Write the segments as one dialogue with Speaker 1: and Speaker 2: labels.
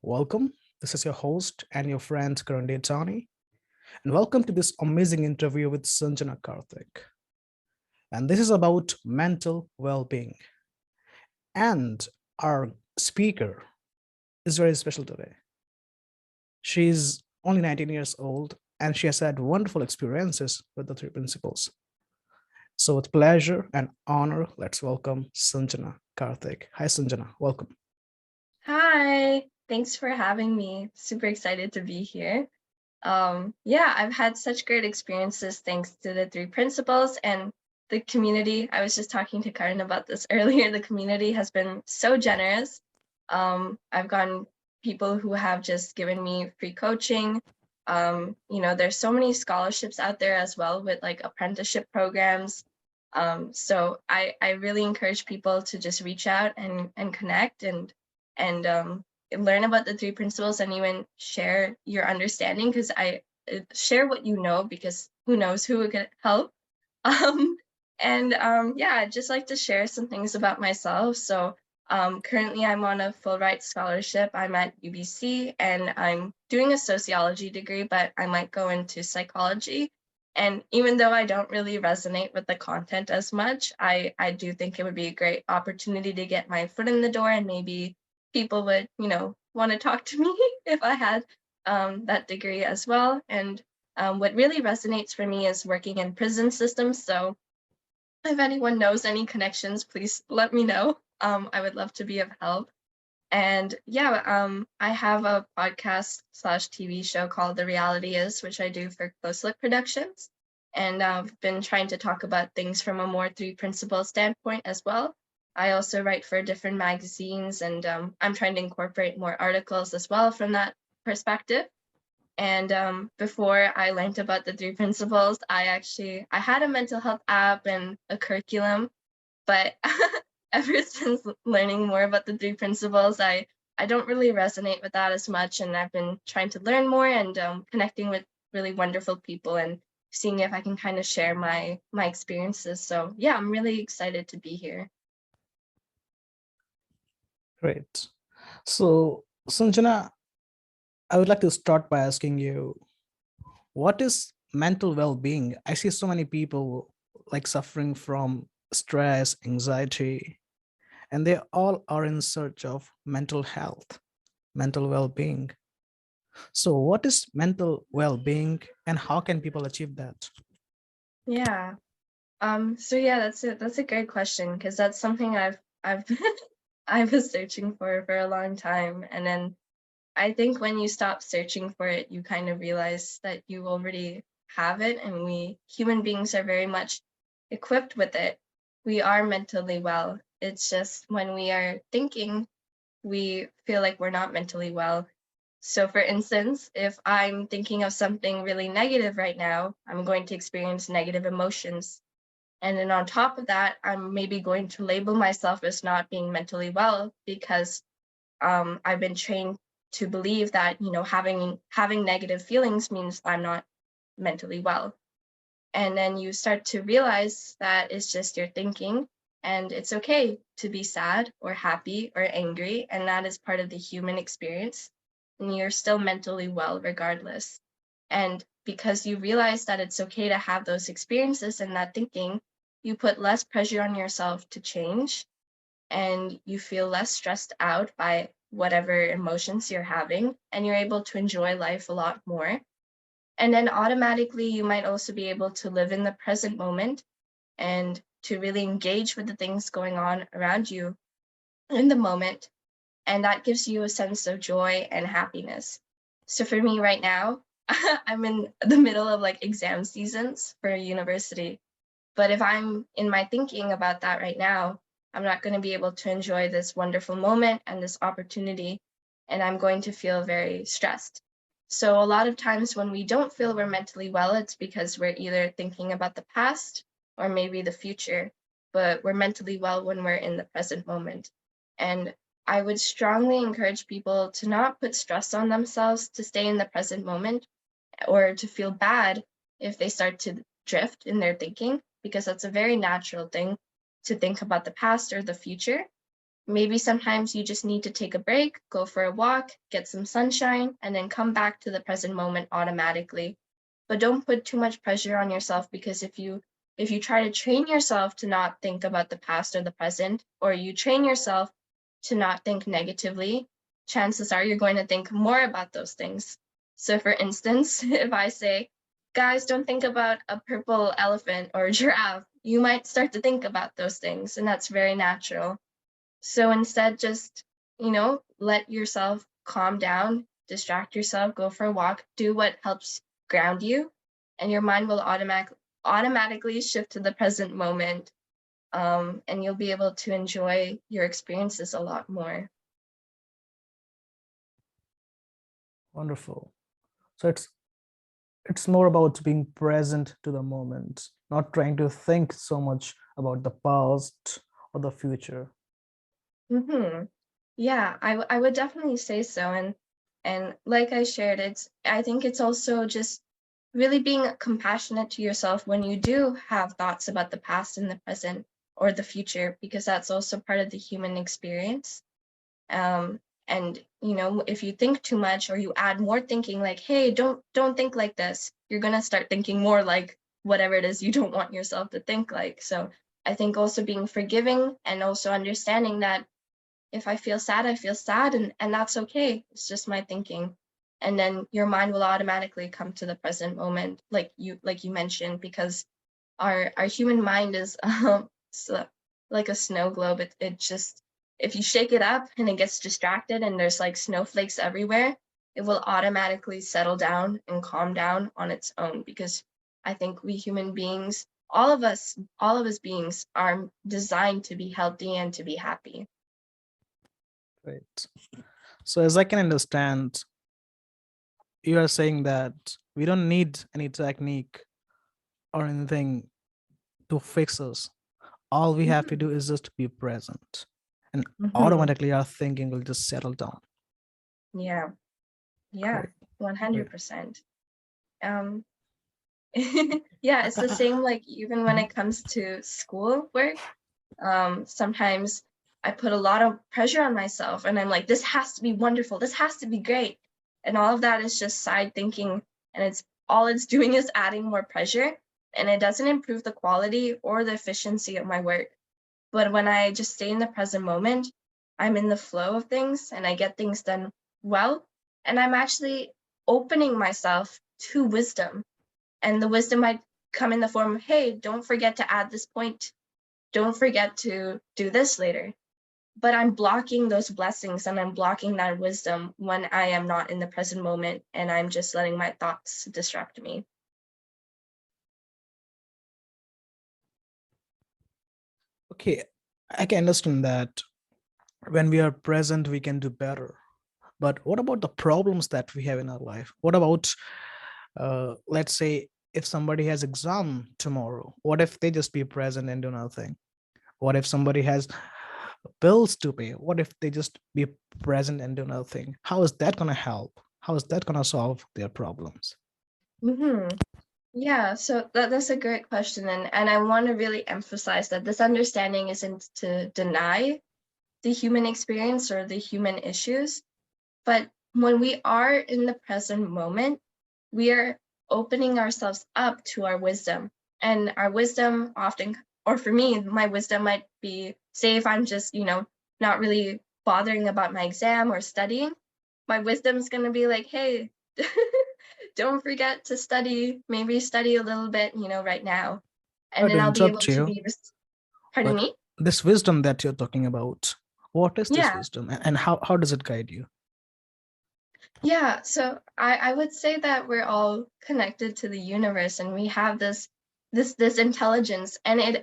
Speaker 1: Welcome. This is your host and your friend Karan Tani, and welcome to this amazing interview with Sanjana Karthik. And this is about mental well-being. And our speaker is very special today. She's only 19 years old and she has had wonderful experiences with the three principles. So, with pleasure and honor, let's welcome Sanjana Karthik. Hi, Sanjana. Welcome.
Speaker 2: Hi, thanks for having me. Super excited to be here. Yeah, I've had such great experiences thanks to the three principles and the community. I was just talking to Karan about this earlier. The community has been so generous. I've gotten people who have just given me free coaching. There's so many scholarships out there as well with like apprenticeship programs. So I really encourage people to just reach out and connect and learn about the three principles and even share your understanding, because I share what you know, because who knows who would get help. um yeah, I'd just like to share some things about myself. So currently I'm on a full ride scholarship. I'm at UBC and I'm doing a sociology degree, but I might go into psychology. And even though I don't really resonate with the content as much, I do think it would be a great opportunity to get my foot in the door, and maybe people would, want to talk to me if I had that degree as well. And what really resonates for me is working in prison systems. So if anyone knows any connections, please let me know. I would love to be of help. And yeah, I have a podcast slash TV show called The Reality Is, which I do for Close Look Productions. And I've been trying to talk about things from a more three principle standpoint as well. I also write for different magazines, and I'm trying to incorporate more articles as well from that perspective. And before I learned about the three principles, I had a mental health app and a curriculum, but ever since learning more about the three principles, I don't really resonate with that as much, and I've been trying to learn more and connecting with really wonderful people and seeing if I can kind of share my experiences. So yeah, I'm really excited to be here.
Speaker 1: Great. So, Sanjana, I would like to start by asking you, what is mental well-being? I see so many people like suffering from stress, anxiety, and they all are in search of mental health, mental well-being. So what is mental well-being and how can people achieve that?
Speaker 2: Yeah. So yeah, that's a great question, because that's something I've I was searching for a long time. And then I think when you stop searching for it, you kind of realize that you already have it, and we human beings are very much equipped with it. We are mentally well. It's just when we are thinking, we feel like we're not mentally well. So, for instance, if I'm thinking of something really negative right now, I'm going to experience negative emotions. And then on top of that, I'm maybe going to label myself as not being mentally well, because I've been trained to believe that, having negative feelings means I'm not mentally well. And then you start to realize that it's just your thinking, and it's okay to be sad or happy or angry, and that is part of the human experience. And you're still mentally well regardless. And because you realize that it's okay to have those experiences and that thinking, you put less pressure on yourself to change, and you feel less stressed out by whatever emotions you're having, and you're able to enjoy life a lot more. And then automatically, you might also be able to live in the present moment and to really engage with the things going on around you in the moment. And that gives you a sense of joy and happiness. So for me right now, I'm in the middle of like exam seasons for university. But if I'm in my thinking about that right now, I'm not going to be able to enjoy this wonderful moment and this opportunity, and I'm going to feel very stressed. So, a lot of times when we don't feel we're mentally well, it's because we're either thinking about the past or maybe the future, but we're mentally well when we're in the present moment. And I would strongly encourage people to not put stress on themselves to stay in the present moment, or to feel bad if they start to drift in their thinking, because that's a very natural thing to think about the past or the future. Maybe sometimes you just need to take a break, go for a walk, get some sunshine, and then come back to the present moment automatically. But don't put too much pressure on yourself, because if you try to train yourself to not think about the past or the present, or you train yourself to not think negatively, chances are you're going to think more about those things. So for instance, if I say, guys, don't think about a purple elephant or a giraffe, you might start to think about those things, and that's very natural. So instead, just, let yourself calm down, distract yourself, go for a walk, do what helps ground you, and your mind will automatically shift to the present moment. And you'll be able to enjoy your experiences a lot more.
Speaker 1: Wonderful. So it's more about being present to the moment, not trying to think so much about the past or the future.
Speaker 2: Mm-hmm. Yeah, I would definitely say so. And like I shared, I think it's also just really being compassionate to yourself when you do have thoughts about the past and the present or the future, because that's also part of the human experience. um and if you think too much, or you add more thinking, like, hey, don't think like this, you're going to start thinking more like whatever it is you don't want yourself to think like. So I think also being forgiving, and also understanding that if I feel sad, I feel sad, and that's okay. It's just my thinking. And then your mind will automatically come to the present moment, like you mentioned, because our human mind is so, like a snow globe. It just, if you shake it up and it gets distracted and there's like snowflakes everywhere, it will automatically settle down and calm down on its own, because I think we human beings, all of us beings are designed to be healthy and to be happy.
Speaker 1: Right. So as I can understand, you are saying that we don't need any technique or anything to fix us. All we have to
Speaker 2: Mhm.
Speaker 1: do is just be present, and
Speaker 2: Mhm.
Speaker 1: automatically our thinking will just settle down.
Speaker 2: Yeah. Yeah.
Speaker 1: Great. Great.
Speaker 2: 100%. Um, yeah, it's the same, like, even when
Speaker 1: Mhm.
Speaker 2: it comes to school work. Sometimes I put a lot of pressure on myself, and I'm like, this has to be wonderful, this has to be great. And all of that is just side thinking, and it's doing is adding more pressure, and it doesn't improve the quality or the efficiency of my work. But when I just stay in the present moment, I'm in the flow of things and I get things done well. And I'm actually opening myself to wisdom. And the wisdom might come in the form of, hey, don't forget to add this point. Don't forget to do this later. But I'm blocking those blessings and I'm blocking that wisdom when I am not in the present moment and I'm just letting my thoughts distract me.
Speaker 1: Okay, I can understand that when we are present, we can do better. But what about the problems that we have in our life? What about, let's say, if somebody has exam tomorrow, what if they just be present and do nothing? What if somebody has bills to pay? What if they just be present and do nothing? How is that going to help? How is that going to solve their problems?
Speaker 2: Mm-hmm. Yeah, so that's a great question. And I want to really emphasize that this understanding isn't to deny the human experience or the human issues, but when we are in the present moment, we are opening ourselves up to our wisdom. And our wisdom often, or for me, my wisdom might be, say, if I'm just, not really bothering about my exam or studying, my wisdom is going to be like, hey, don't forget to study, maybe study a little bit, right now. And
Speaker 1: Sorry to
Speaker 2: then I'll be able
Speaker 1: interrupt
Speaker 2: to
Speaker 1: you,
Speaker 2: be, pardon
Speaker 1: but
Speaker 2: me?
Speaker 1: this wisdom that you're talking about, what is this
Speaker 2: Yeah.
Speaker 1: wisdom, and how does it guide you?
Speaker 2: Yeah, so I would say that we're all connected to the universe, and we have this intelligence, and it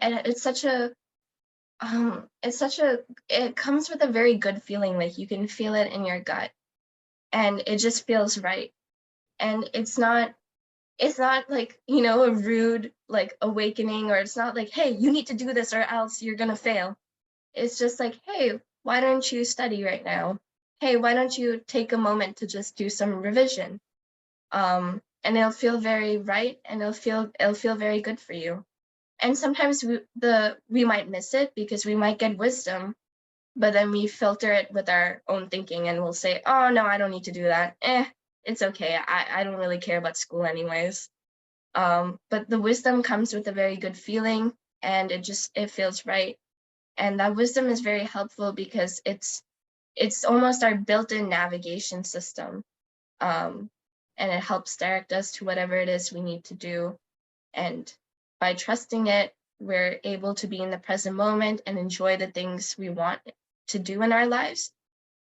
Speaker 2: comes with a very good feeling, like you can feel it in your gut, and it just feels right. And it's not like, a rude like awakening, or it's not like, hey, you need to do this or else you're gonna fail. It's just like, hey, why don't you study right now? Hey, why don't you take a moment to just do some revision? And it'll feel very right, and it'll feel very good for you. And sometimes we might miss it because we might get wisdom, but then we filter it with our own thinking and we'll say, oh no, I don't need to do that. It's okay. I don't really care about school anyways. But the wisdom comes with a very good feeling, and it feels right. And that wisdom is very helpful because it's almost our built-in navigation system. Um, and it helps direct us to whatever it is we need to do. And by trusting it, we're able to be in the present moment and enjoy the things we want to do in our lives.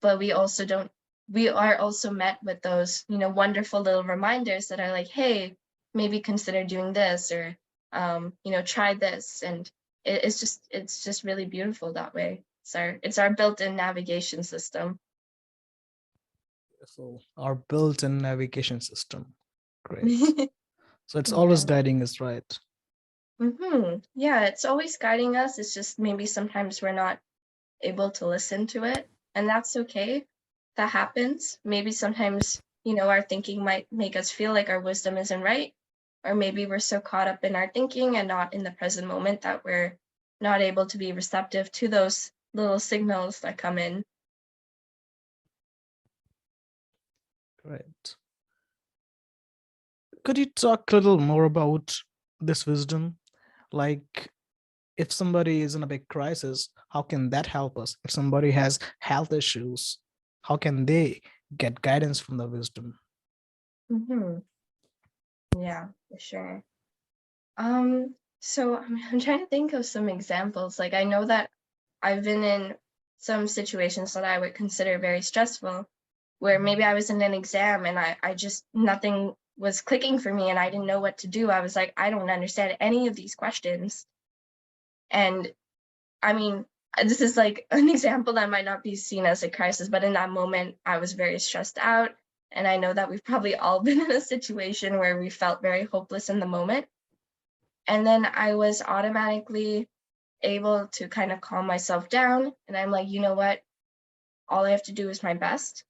Speaker 2: But we are also met with those, wonderful little reminders that are like, hey, maybe consider doing this, or, try this. And it's just really beautiful that way. It's our built-in navigation system.
Speaker 1: So our built-in navigation system. Great. So it's always
Speaker 2: Yeah.
Speaker 1: guiding us, right?
Speaker 2: Yeah, it's always guiding us. It's just maybe sometimes we're not able to listen to it, and that's okay. That happens. Maybe sometimes, our thinking might make us feel like our wisdom isn't right, or maybe we're so caught up in our thinking and not in the present moment that we're not able to be receptive to those little signals that come in.
Speaker 1: Great. Could you talk a little more about this wisdom? Like, if somebody is in a big crisis, how can that help us? If somebody has health issues, how can they get guidance from the wisdom?
Speaker 2: hmm Yeah, for sure. So I'm trying to think of some examples. Like, I know that I've been in some situations that I would consider very stressful, where maybe I was in an exam and I just nothing was clicking for me and I didn't know what to do. I was like, I don't understand any of these questions. And I mean, this is like an example that might not be seen as a crisis, but in that moment, I was very stressed out. And I know that we've probably all been in a situation where we felt very hopeless in the moment. And then I was automatically able to kind of calm myself down. And I'm like, you know what? All I have to do is my best.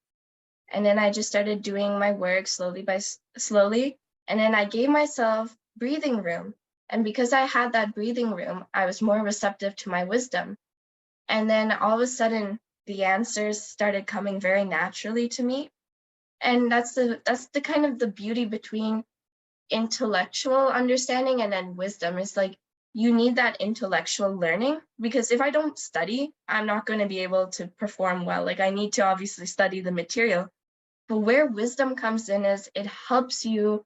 Speaker 2: And then I just started doing my work slowly. And then I gave myself breathing room. And because I had that breathing room, I was more receptive to my wisdom. And then all of a sudden, the answers started coming very naturally to me. And that's the kind of the beauty between intellectual understanding and then wisdom. Is like, you need that intellectual learning, because if I don't study, I'm not going to be able to perform well. Like, I need to obviously study the material. But where wisdom comes in is it helps you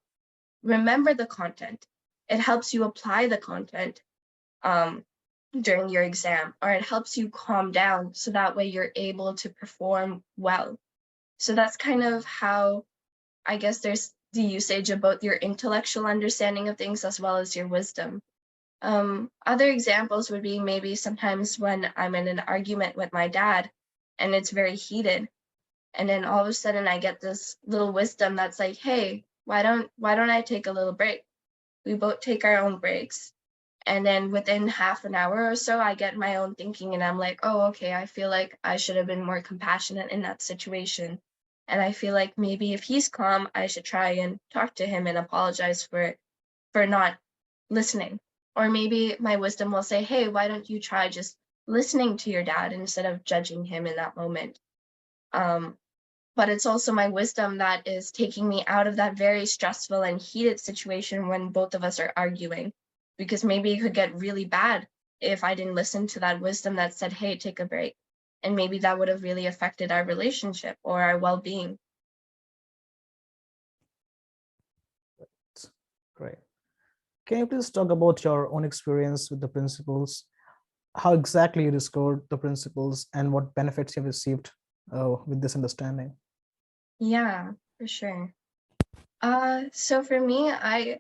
Speaker 2: remember the content. It helps you apply the content um, during your exam, or it helps you calm down so that way you're able to perform well. So that's kind of how, I guess, there's the usage about your intellectual understanding of things as well as your wisdom. Other examples would be maybe sometimes when I'm in an argument with my dad and it's very heated, and then all of a sudden I get this little wisdom that's like, hey, why don't I take a little break? We both take our own breaks. And then within half an hour or so, I get my own thinking and I'm like, oh, okay, I feel like I should have been more compassionate in that situation. And I feel like maybe if he's calm, I should try and talk to him and apologize for not listening. Or maybe my wisdom will say, hey, why don't you try just listening to your dad instead of judging him in that moment? Um, but it's also my wisdom that is taking me out of that very stressful and heated situation when both of us are arguing, because maybe it could get really bad if I didn't listen to that wisdom that said, hey, take a break, and maybe that would have really affected our relationship or our well-being.
Speaker 1: Great. Can you please talk about your own experience with the principles? How exactly you discovered the principles and what benefits you have received with this understanding?
Speaker 2: Yeah, for sure. So for me, I've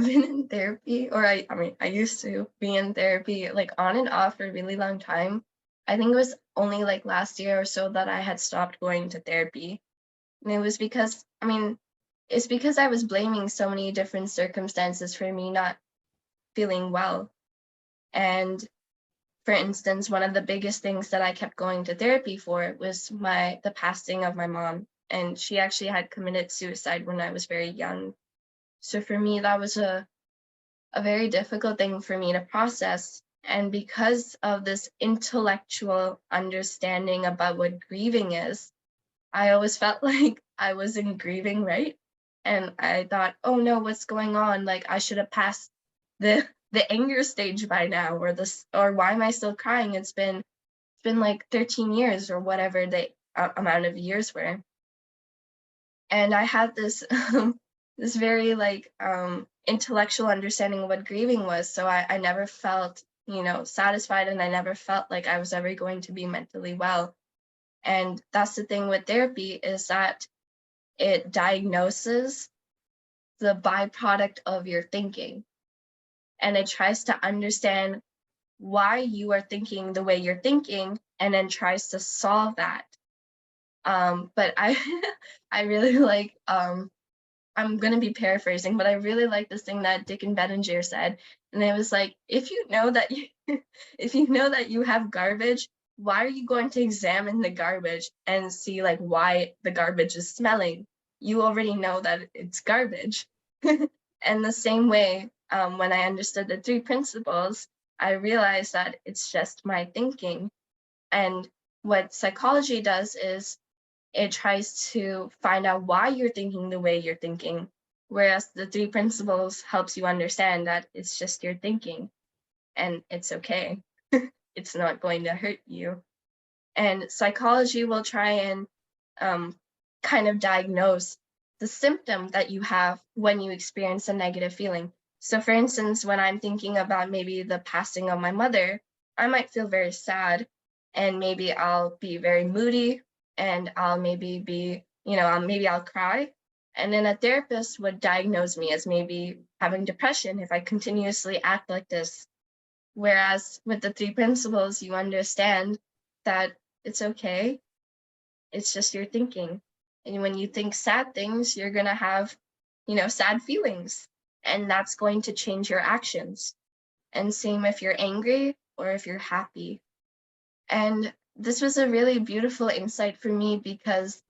Speaker 2: been in therapy, or I mean, I used to be in therapy like on and off for a really long time. I think it was only like last year or so that I had stopped going to therapy. And it was because, I mean, it's because I was blaming so many different circumstances for me not feeling well. And for instance, one of the biggest things that I kept going to therapy for was the passing of my mom. And she actually had committed suicide when I was very young. So for me, that was a very difficult thing for me to process. And because of this intellectual understanding about what grieving is, I always felt like I wasn't grieving right. And I thought, oh no, what's going on? Like I should have passed the anger stage by now, or this, or why am I still crying? It's been like 13 years or whatever the amount of years were. And I had this this very like intellectual understanding of what grieving was. So I never felt, satisfied, and I never felt like I was ever going to be mentally well. And that's the thing with therapy, is that it diagnoses the byproduct of your thinking, and it tries to understand why you are thinking the way you're thinking, and then tries to solve that. But I I really like I'm gonna be paraphrasing, but I really like this thing that Dick and Bettinger said, and it was like, if you know that you if you know that you have garbage, why are you going to examine the garbage and see like why the garbage is smelling? You already know that it's garbage. And the same way, when I understood the three principles, I realized that it's just my thinking. And what psychology does is it tries to find out why you're thinking the way you're thinking, whereas the three principles helps you understand that it's just your thinking, and it's okay. It's not going to hurt you. And psychology will try and um, kind of diagnose the symptom that you have when you experience a negative feeling. So for instance, when I'm thinking about maybe the passing of my mother, I might feel very sad, and maybe I'll be very moody, and I'll maybe be, maybe I'll cry. And then a therapist would diagnose me as maybe having depression if I continuously act like this. Whereas with the three principles, you understand that it's okay. It's just your thinking. And when you think sad things, you're going to have, sad feelings. And that's going to change your actions. And same if you're angry or if you're happy. And this was a really beautiful insight for me, because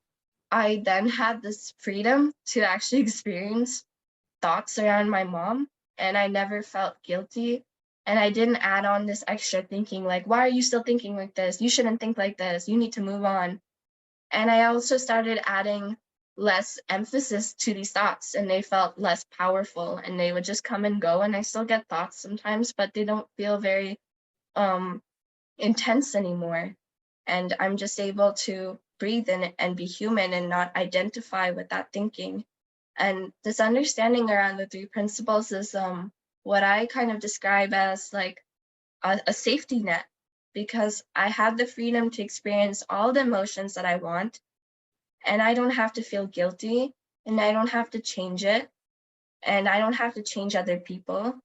Speaker 2: I then had this freedom to actually experience thoughts around my mom, and I never felt guilty. And I didn't add on this extra thinking like, why are you still thinking like this? You shouldn't think like this. You need to move on. And I also started adding less emphasis to these thoughts, and they felt less powerful, and they would just come and go. And I still get thoughts sometimes, but they don't feel very um, intense anymore. And I'm just able to breathe in it and be human and not identify with that thinking. And this understanding around the three principles is what I kind of describe as like a safety net, because I have the freedom to experience all the emotions that I want, and I don't have to feel guilty, and I don't have to change it, and I don't have to change other people,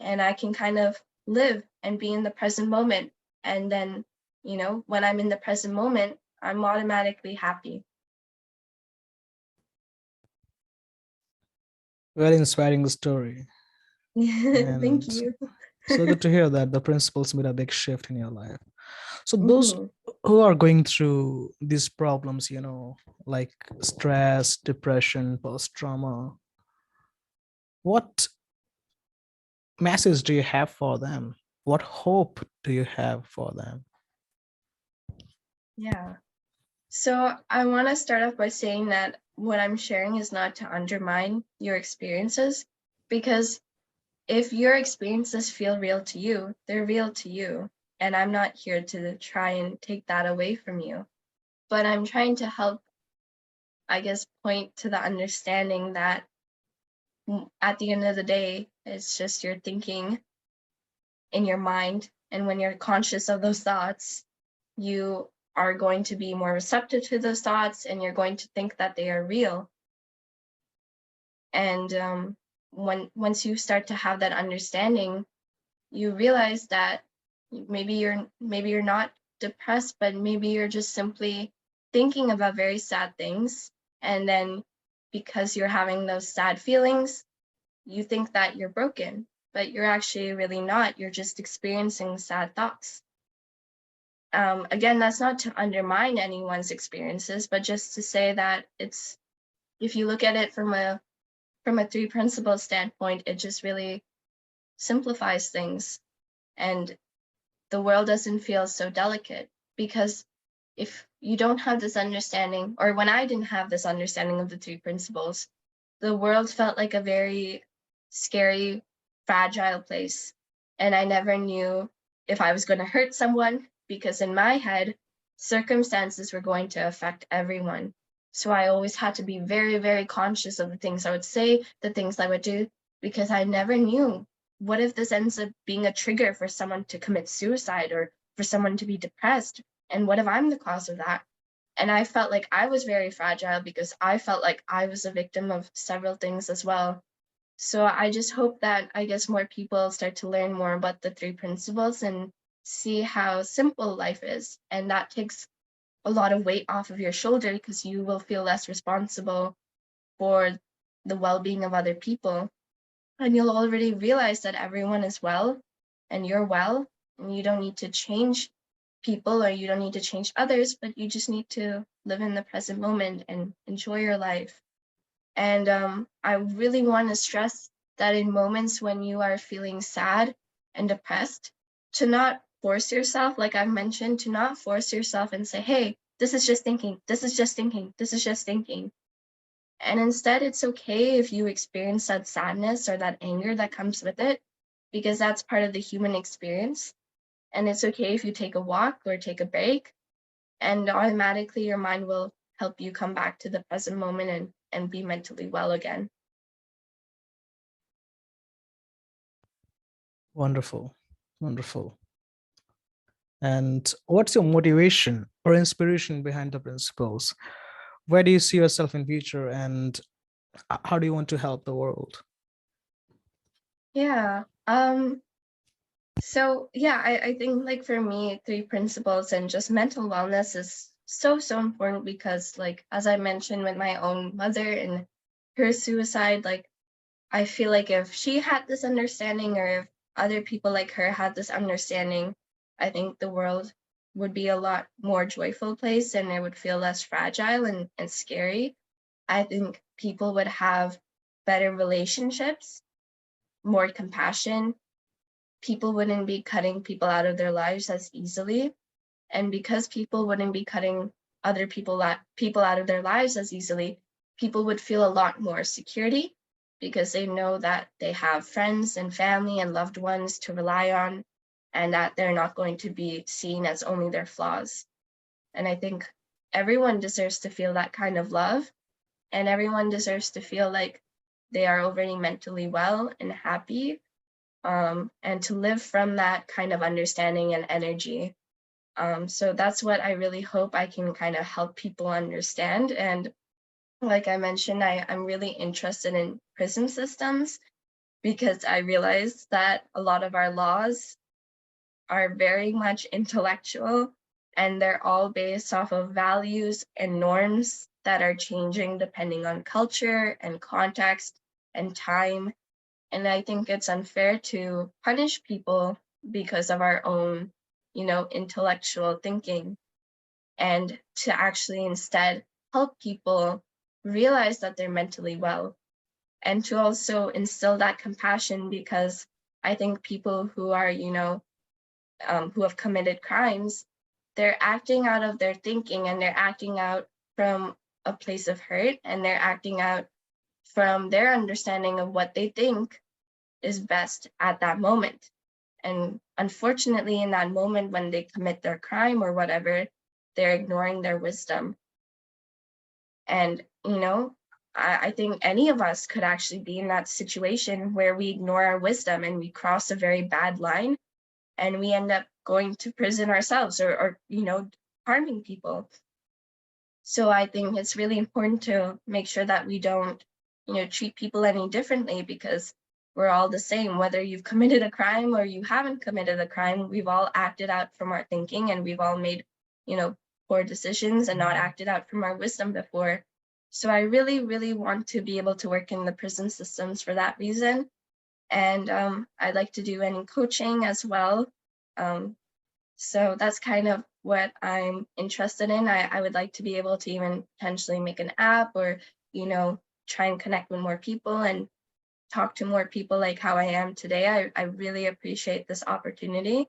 Speaker 2: and I can kind of live and be in the present moment. And then, when I'm in the present moment, I'm automatically happy.
Speaker 1: Very inspiring story.
Speaker 2: Thank
Speaker 1: And
Speaker 2: you.
Speaker 1: so good to hear that the principles made a big shift in your life. So those
Speaker 2: Mhm.
Speaker 1: who are going through these problems, like stress, depression, post trauma, what message do you have for them? What hope do you have for them?
Speaker 2: Yeah. So I want to start off by saying that what I'm sharing is not to undermine your experiences, because if your experiences feel real to you, they're real to you. And I'm not here to try and take that away from you. But I'm trying to help, I guess, point to the understanding that at the end of the day, it's just your thinking in your mind. And when you're conscious of those thoughts, you are going to be more receptive to those thoughts, and you're going to think that they are real. And once you start to have that understanding, you realize that maybe you're not depressed, but maybe you're just simply thinking about very sad things. And then because you're having those sad feelings, you think that you're broken, but you're actually really not. You're just experiencing sad thoughts. Again, that's not to undermine anyone's experiences, but just to say that it's, if you look at it from a three principles standpoint, it just really simplifies things. And the world doesn't feel so delicate. Because if you don't have this understanding, or when I didn't have this understanding of the three principles, the world felt like a very scary, fragile place. And I never knew if I was going to hurt someone, because in my head, circumstances were going to affect everyone. So I always had to be very, very conscious of the things I would say, the things I would do, because I never knew, what if this ends up being a trigger for someone to commit suicide or for someone to be depressed? And what if I'm the cause of that? And I felt like I was very fragile because I felt like I was a victim of several things as well. So I just hope that, I guess, more people start to learn more about the three principles and see how simple life is. And that takes a lot of weight off of your shoulder, because you will feel less responsible for the well-being of other people. And you'll already realize that everyone is well and you're well, and you don't need to change people, or you don't need to change others, but you just need to live in the present moment and enjoy your life. And I really want to stress that in moments when you are feeling sad and depressed, to not force yourself, like I've mentioned, to not force yourself and say, hey, this is just thinking, this is just thinking, this is just thinking. And instead, it's okay if you experience that sadness or that anger that comes with it, because that's part of the human experience. And it's okay if you take a walk or take a break, and automatically your mind will help you come back to the present moment and be mentally well again.
Speaker 1: Wonderful. Wonderful. And what's your motivation or inspiration behind the principles? Where do you see yourself in future, and how do you want to help the world?
Speaker 2: Yeah. So yeah, I think, like, for me, three principles and just mental wellness is so, so important, because, like, as I mentioned with my own mother and her suicide, like, I feel like if she had this understanding, or if other people like her had this understanding, I think the world would be a lot more joyful place, and it would feel less fragile and scary. I think people would have better relationships, more compassion. People wouldn't be cutting people out of their lives as easily. And because people wouldn't be cutting other people out of their lives as easily, people would feel a lot more security, because they know that they have friends and family and loved ones to rely on, and that they're not going to be seen as only their flaws. And I think everyone deserves to feel that kind of love, and everyone deserves to feel like they are already mentally well and happy, and to live from that kind of understanding and energy. So that's what I really hope I can kind of help people understand. And like I mentioned, I'm really interested in prison systems, because I realize that a lot of our laws are very much intellectual, and they're all based off of values and norms that are changing depending on culture and context and time. And I think it's unfair to punish people because of our own, intellectual thinking, and to actually instead help people realize that they're mentally well, and to also instill that compassion, because I think people who are, who have committed crimes, they're acting out of their thinking, and they're acting out from a place of hurt, and they're acting out from their understanding of what they think is best at that moment. And unfortunately, in that moment when they commit their crime or whatever, they're ignoring their wisdom. And, I think any of us could actually be in that situation where we ignore our wisdom and we cross a very bad line, and we end up going to prison ourselves, or harming people. So I think it's really important to make sure that we don't, treat people any differently, because we're all the same. Whether you've committed a crime or you haven't committed a crime, we've all acted out from our thinking, and we've all made, poor decisions and not acted out from our wisdom before. So I really, really want to be able to work in the prison systems for that reason. And I'd like to do any coaching as well. Um, so that's kind of what I'm interested in. I would like to be able to even potentially make an app, or, try and connect with more people and talk to more people like how I am today. I really appreciate this opportunity.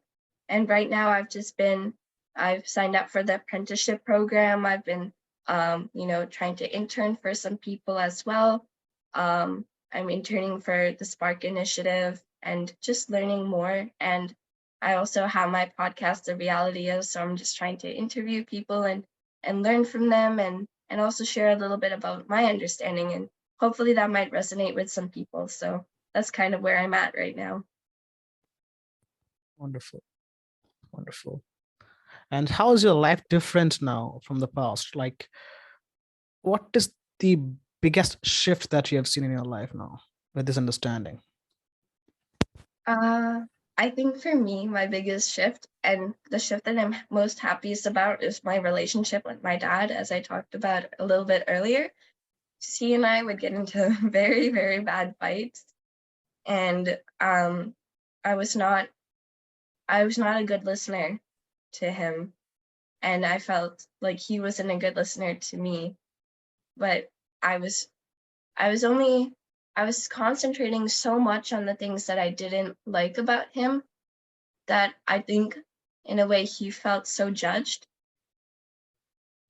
Speaker 2: And right now I've signed up for the apprenticeship program. I've been, trying to intern for some people as well. I'm interning for the Spark Initiative and just learning more. And I also have my podcast, The Reality Is. So I'm just trying to interview people and learn from them and also share a little bit about my understanding. And hopefully that might resonate with some people. So that's kind of where I'm at right now.
Speaker 1: Wonderful. Wonderful. And how is your life different now from the past? Like, what is the biggest shift that you have seen in your life now with this understanding?
Speaker 2: Uh, I think for me, my biggest shift and the shift that I'm most happiest about is my relationship with my dad, as I talked about a little bit earlier. He and I would get into very, very bad fights, and I was not I was not a good listener to him, and I felt like he wasn't a good listener to me. But I was I was only I was concentrating so much on the things that I didn't like about him that I think in a way he felt so judged.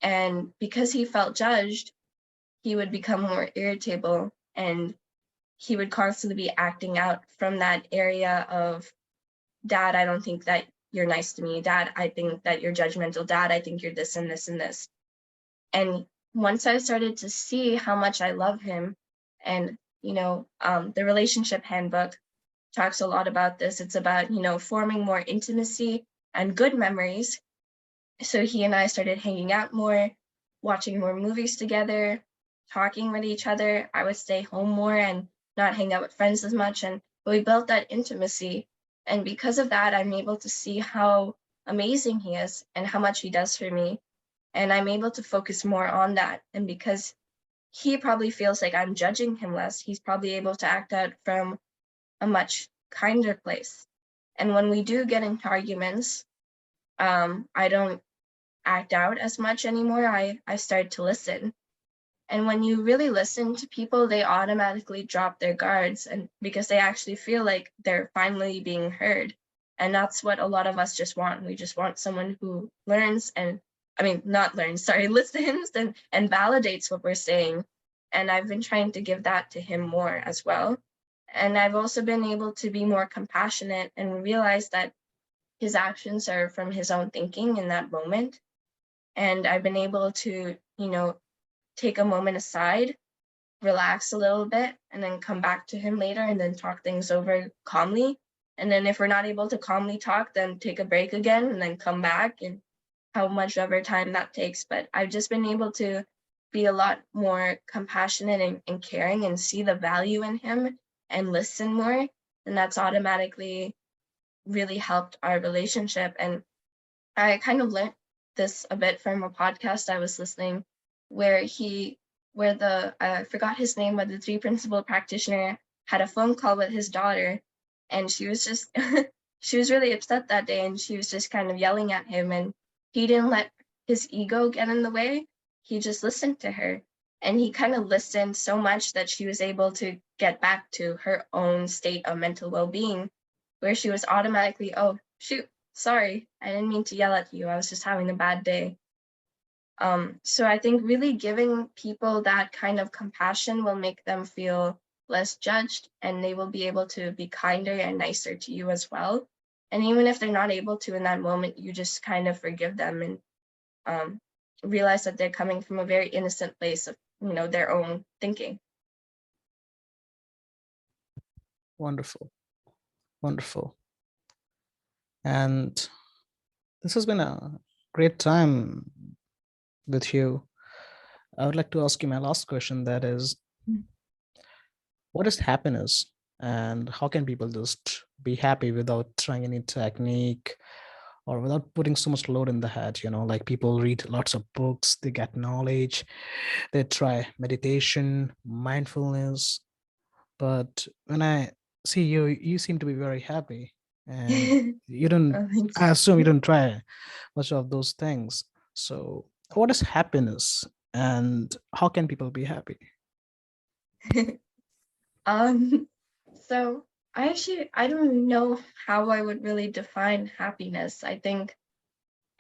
Speaker 2: And because he felt judged, he would become more irritable and he would constantly be acting out from that area of, Dad, I don't think that you're nice to me. Dad, I think that you're judgmental. Dad, I think you're this and this and this. And once I started to see how much I love him, and the relationship handbook talks a lot about this. It's about forming more intimacy and good memories. So he and I started hanging out more, watching more movies together, talking with each other. I would stay home more and not hang out with friends as much. And we built that intimacy. And because of that, I'm able to see how amazing he is and how much he does for me. And I'm able to focus more on that. And because he probably feels like I'm judging him less, he's probably able to act out from a much kinder place. And when we do get into arguments, I don't act out as much anymore. I started to listen. And when you really listen to people, they automatically drop their guards and because they actually feel like they're finally being heard. And that's what a lot of us just want. We just want someone who learns and I mean not learns, sorry, listens and validates what we're saying. And I've been trying to give that to him more as well. And I've also been able to be more compassionate and realize that his actions are from his own thinking in that moment and I've been able to, take a moment aside, relax a little bit, and then come back to him later and then talk things over calmly. And then if we're not able to calmly talk, then take a break again and then come back and how much ever time that takes. But I've just been able to be a lot more compassionate and caring and see the value in him and listen more. And that's automatically really helped our relationship. And I kind of learned this a bit from a podcast I was listening where the I forgot his name, but the three principal practitioner had a phone call with his daughter and she was just she was really upset that day and she was just kind of yelling at him and he didn't let his ego get in the way. He just listened to her and he kind of listened so much that she was able to get back to her own state of mental well-being where she was automatically, oh shoot, sorry, I didn't mean to yell at you. I was just having a bad day. So I think really giving people that kind of compassion will make them feel less judged and they will be able to be kinder and nicer to you as well. And even if they're not able to in that moment, you just kind of forgive them and um, realize that they're coming from a very innocent place of, their own thinking.
Speaker 1: Wonderful. Wonderful. And this has been a great time with you. I would like to ask you my last question that is, what is happiness and how can people just be happy without trying any technique or without putting so much load in the head? Like people read lots of books, they get knowledge, they try meditation, mindfulness, but when I see you, you seem to be very happy and you don't,
Speaker 2: Oh, thank
Speaker 1: I assume you don't try much of those things. So what is happiness and how can people be happy?
Speaker 2: you. um, so I don't know how I would really define happiness. I think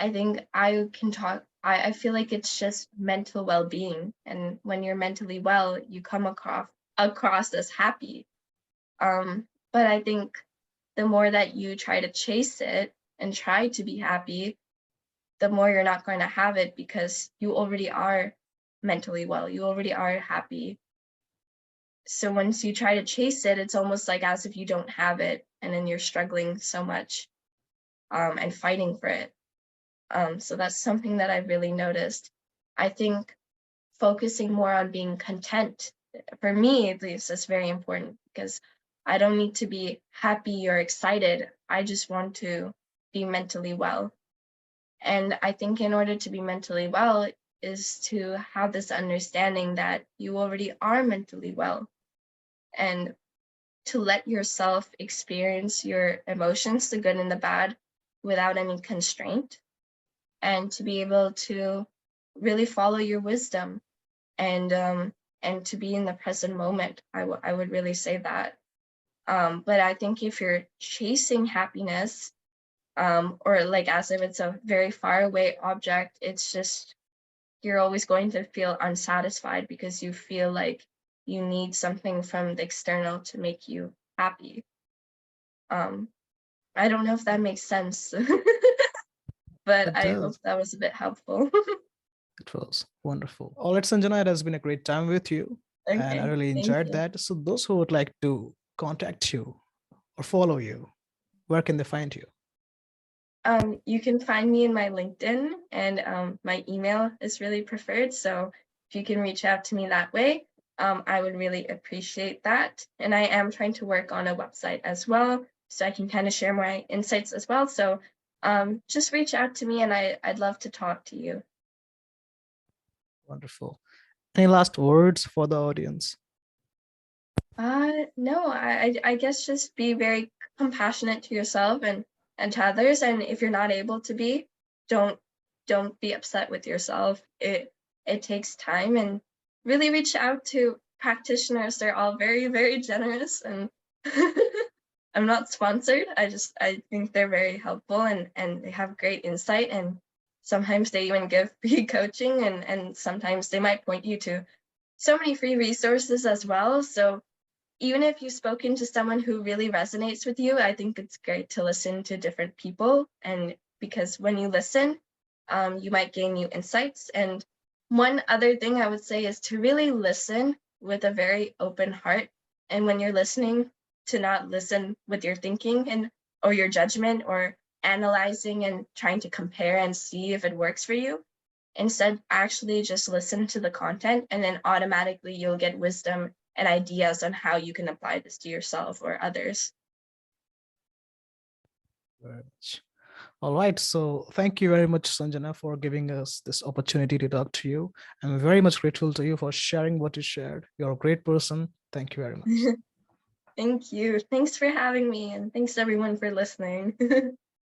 Speaker 2: I can talk I feel like it's just mental well-being. And when you're mentally well, you come across as happy. But I think the more that you try to chase it and try to be happy, the more you're not going to have it because you already are mentally well. You already are happy. So once you try to chase it, it's almost like as if you don't have it and then you're struggling so much and fighting for it. So that's something that I really noticed. I think focusing more on being content, for me at least, is very important because I don't need to be happy or excited. I just want to be mentally well. And I think in order to be mentally well is to have this understanding that you already are mentally well and to let yourself experience your emotions, the good and the bad, without any constraint, and to be able to really follow your wisdom and to be in the present moment. I would really say that. But I think if you're chasing happiness, or like as if it's a very far away object, it's just you're always going to feel unsatisfied because you feel like you need something from the external to make you happy. Um, I don't know if that makes sense, but
Speaker 1: It
Speaker 2: I hope
Speaker 1: does.
Speaker 2: that was a bit helpful.
Speaker 1: It was wonderful. All right, Sanjana, it has been a great time with you, and I
Speaker 2: Okay,
Speaker 1: really
Speaker 2: thank
Speaker 1: enjoyed
Speaker 2: you.
Speaker 1: that. So, those who would like to contact you or follow you, where can they find you?
Speaker 2: You can find me in my LinkedIn, and my email is really preferred. So if you can reach out to me that way, I would really appreciate that. And I am trying to work on a website as well, so I can kind of share my insights as well. So just reach out to me, and I'd love to talk to you.
Speaker 1: Wonderful. Any last words for the audience?
Speaker 2: No, I guess just be very compassionate to yourself and to others. And if you're not able to be, don't don't be upset with yourself. It takes time and really reach out to practitioners. They're all very, very generous and I'm not sponsored. I think they're very helpful and they have great insight and sometimes they even give free coaching and sometimes they might point you to so many free resources as well. So even if you've spoken to someone who really resonates with you, I think it's great to listen to different people. And because when you listen, you might gain new insights. And one other thing I would say is to really listen with a very open heart. And when you're listening, to not listen with your thinking and or your judgment or analyzing and trying to compare and see if it works for you. Instead, actually just listen to the content and then automatically you'll get wisdom and ideas on how you can apply this to yourself or others.
Speaker 1: Very much. All right. So thank you very much, Sanjana, for giving us this opportunity to talk to you. I'm very much grateful to you for sharing what you shared. You're a great person. Thank you very much.
Speaker 2: Thank you. Thanks for having me, and thanks everyone for listening.